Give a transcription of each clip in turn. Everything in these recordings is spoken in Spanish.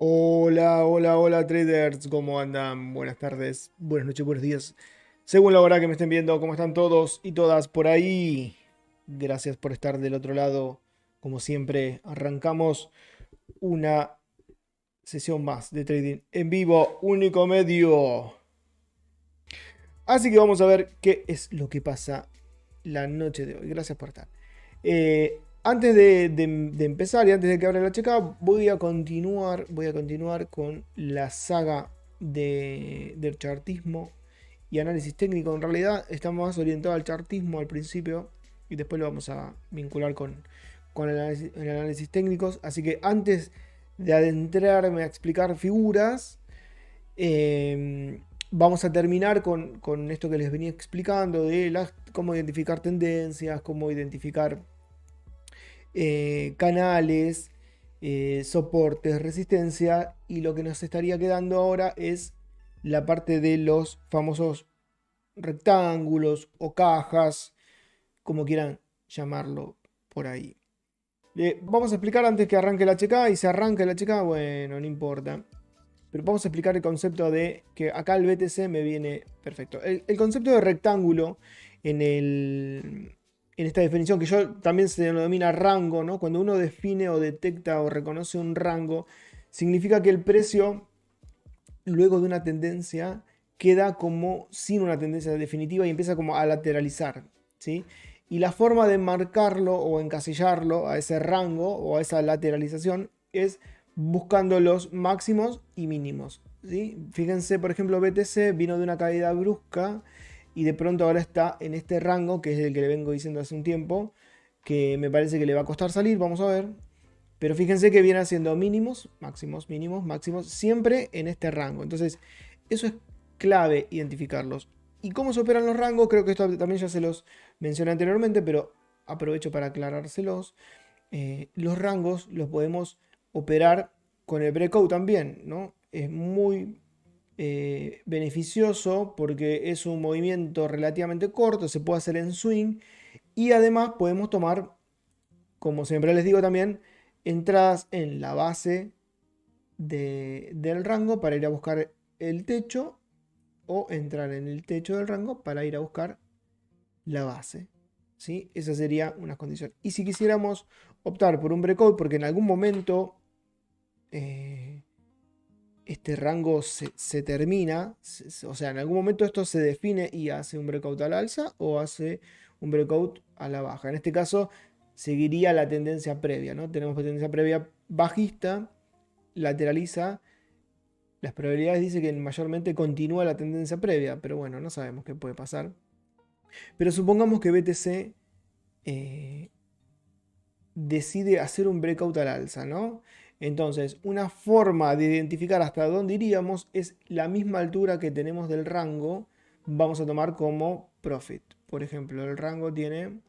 Hola, hola, hola traders, ¿cómo andan? Buenas tardes, buenas noches, buenos días. Según la hora que me estén viendo, ¿cómo están todos y todas por ahí? Gracias por estar del otro lado. Como siempre, arrancamos una sesión más de trading en vivo, único medio. Así que vamos a ver qué es lo que pasa la noche de hoy. Gracias por estar. Antes de empezar y antes de que abra la checa, voy a continuar con la saga del chartismo y análisis técnico. En realidad está más orientado al chartismo al principio y después lo vamos a vincular con el análisis técnicos. Así que antes de adentrarme a explicar figuras, vamos a terminar con esto que les venía explicando de cómo identificar tendencias, cómo identificar canales, soportes, resistencia. Y lo que nos estaría quedando ahora es la parte de los famosos rectángulos o cajas, como quieran llamarlo por ahí. Vamos a explicar antes que arranque la HK. Y si arranca la HK, bueno, no importa. Pero vamos a explicar el concepto de que acá el BTC me viene perfecto. El concepto de rectángulo en esta definición, que yo también se denomina rango, ¿no? Cuando uno define o detecta o reconoce un rango, significa que el precio, luego de una tendencia, queda como sin una tendencia definitiva y empieza como a lateralizar, ¿sí? Y la forma de marcarlo o encasillarlo a ese rango o a esa lateralización es buscando los máximos y mínimos, ¿sí? Fíjense, por ejemplo, BTC vino de una caída brusca y de pronto ahora está en este rango, que es el que le vengo diciendo hace un tiempo, que me parece que le va a costar salir, vamos a ver. Pero fíjense que viene haciendo mínimos, máximos, mínimos, máximos, siempre en este rango. Entonces, eso es clave identificarlos. ¿Y cómo se operan los rangos? Creo que esto también ya se los mencioné anteriormente, pero aprovecho para aclarárselos. Los rangos los podemos operar con el breakout también, ¿no? Es muy beneficioso porque es un movimiento relativamente corto, se puede hacer en swing y además podemos tomar, como siempre les digo también, entradas en la base del rango para ir a buscar el techo o entrar en el techo del rango para ir a buscar la base. ¿Sí? Esa sería una condición. Y si quisiéramos optar por un breakout, porque en algún momento eh, este rango se termina, o sea, en algún momento esto se define y hace un breakout al alza o hace un breakout a la baja. En este caso, seguiría la tendencia previa, ¿no? Tenemos tendencia previa bajista, lateraliza. Las probabilidades dicen que mayormente continúa la tendencia previa, pero bueno, no sabemos qué puede pasar. Pero supongamos que BTC eh, decide hacer un breakout al alza, ¿no? Entonces, una forma de identificar hasta dónde iríamos es la misma altura que tenemos del rango, vamos a tomar como profit. Por ejemplo, el rango tiene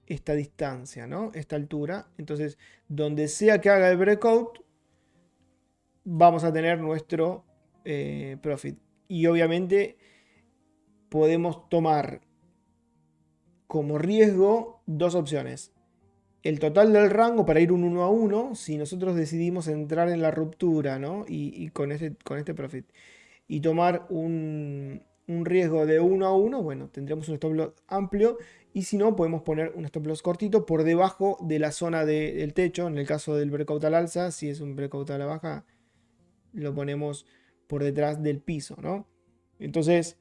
esta distancia, ¿no? Esta altura. Entonces, donde sea que haga el breakout, vamos a tener nuestro profit. Y obviamente podemos tomar como riesgo dos opciones. El total del rango para ir un 1 a 1 si nosotros decidimos entrar en la ruptura, ¿no? Y con este profit. Y tomar un riesgo de 1 a 1, bueno, tendríamos un stop loss amplio. Y si no, podemos poner un stop loss cortito por debajo de la zona del techo. En el caso del breakout al alza, si es un breakout a la baja, lo ponemos por detrás del piso, ¿no? Entonces,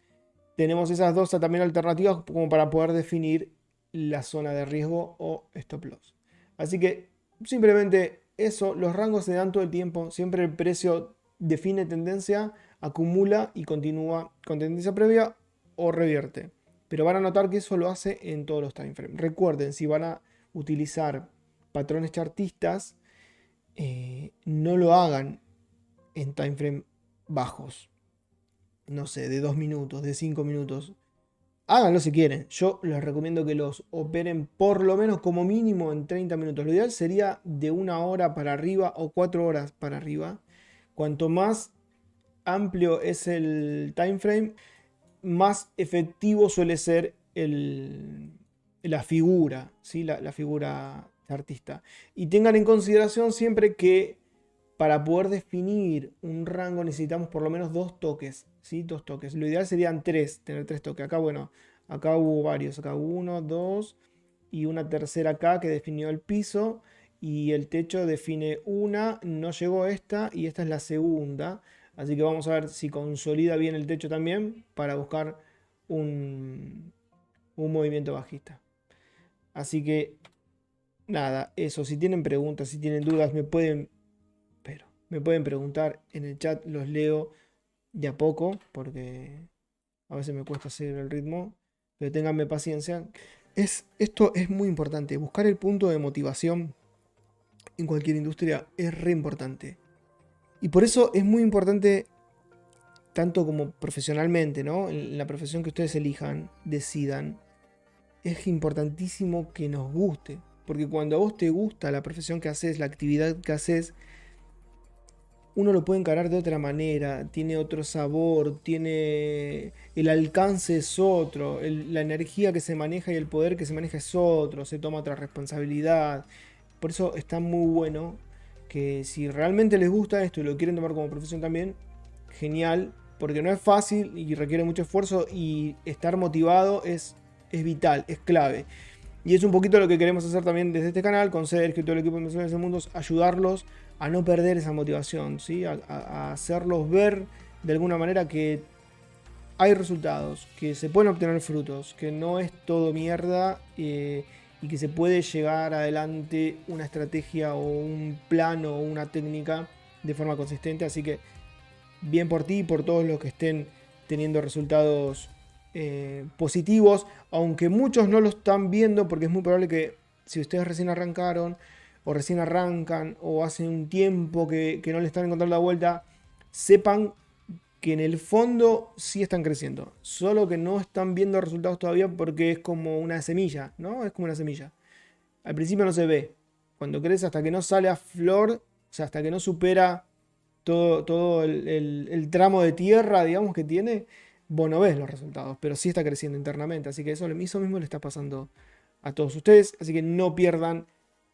tenemos esas dos también alternativas como para poder definir la zona de riesgo o stop loss. Así que simplemente eso, los rangos se dan todo el tiempo, siempre el precio define tendencia, acumula y continúa con tendencia previa o revierte. Pero van a notar que eso lo hace en todos los time frames. Recuerden, si van a utilizar patrones chartistas, no lo hagan en time frame bajos, no sé, de 2 minutos, de 5 minutos. Háganlo si quieren. Yo les recomiendo que los operen por lo menos como mínimo en 30 minutos. Lo ideal sería de 1 hora para arriba o 4 horas para arriba. Cuanto más amplio es el time frame, más efectivo suele ser la figura, ¿sí? La figura de artista. Y tengan en consideración siempre que para poder definir un rango necesitamos por lo menos 2 toques, ¿sí? 2 toques. Lo ideal serían 3, tener 3 toques. Acá, bueno, acá hubo varios. Acá hubo 1, 2 y una tercera acá que definió el piso. Y el techo define una, no llegó esta y esta es la segunda. Así que vamos a ver si consolida bien el techo también para buscar un movimiento bajista. Así que nada, eso. Si tienen preguntas, si tienen dudas, me pueden preguntar en el chat, los leo de a poco, porque a veces me cuesta seguir el ritmo, pero ténganme paciencia. Esto es muy importante, buscar el punto de motivación en cualquier industria es re importante. Y por eso es muy importante, tanto como profesionalmente, ¿no? En la profesión que ustedes elijan, decidan, es importantísimo que nos guste. Porque cuando a vos te gusta la profesión que haces, la actividad que haces, uno lo puede encarar de otra manera, tiene otro sabor, tiene el alcance es otro, la energía que se maneja y el poder que se maneja es otro, se toma otra responsabilidad. Por eso está muy bueno que si realmente les gusta esto y lo quieren tomar como profesión también, genial, porque no es fácil y requiere mucho esfuerzo y estar motivado es vital, es clave. Y es un poquito lo que queremos hacer también desde este canal, con Sergio y todo el equipo de Inversiones en Mundos, ayudarlos a no perder esa motivación, ¿sí? A hacerlos ver de alguna manera que hay resultados, que se pueden obtener frutos, que no es todo mierda y que se puede llegar adelante una estrategia o un plan o una técnica de forma consistente. Así que bien por ti y por todos los que estén teniendo resultados positivos, aunque muchos no lo están viendo, porque es muy probable que si ustedes recién arrancaron o recién arrancan o hace un tiempo que no le están encontrando la vuelta, sepan que en el fondo sí están creciendo, solo que no están viendo resultados todavía porque es como una semilla, ¿no? Es como una semilla. Al principio no se ve. Cuando crece, hasta que no sale a flor, o sea, hasta que no supera todo el tramo de tierra, digamos, que tiene, vos no ves los resultados, pero sí está creciendo internamente. Así que eso mismo le está pasando a todos ustedes. Así que no pierdan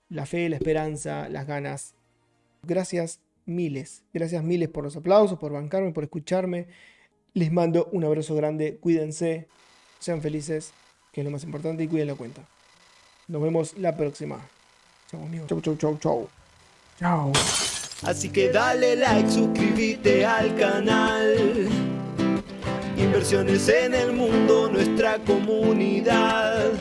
la fe, la esperanza, las ganas. Gracias miles por los aplausos, por bancarme, por escucharme. Les mando un abrazo grande, cuídense, sean felices, que es lo más importante, y cuiden la cuenta. Nos vemos la próxima. Chau amigos. Chau. Chau. Así que dale like, suscríbete al canal. Inversiones en el mundo, nuestra comunidad.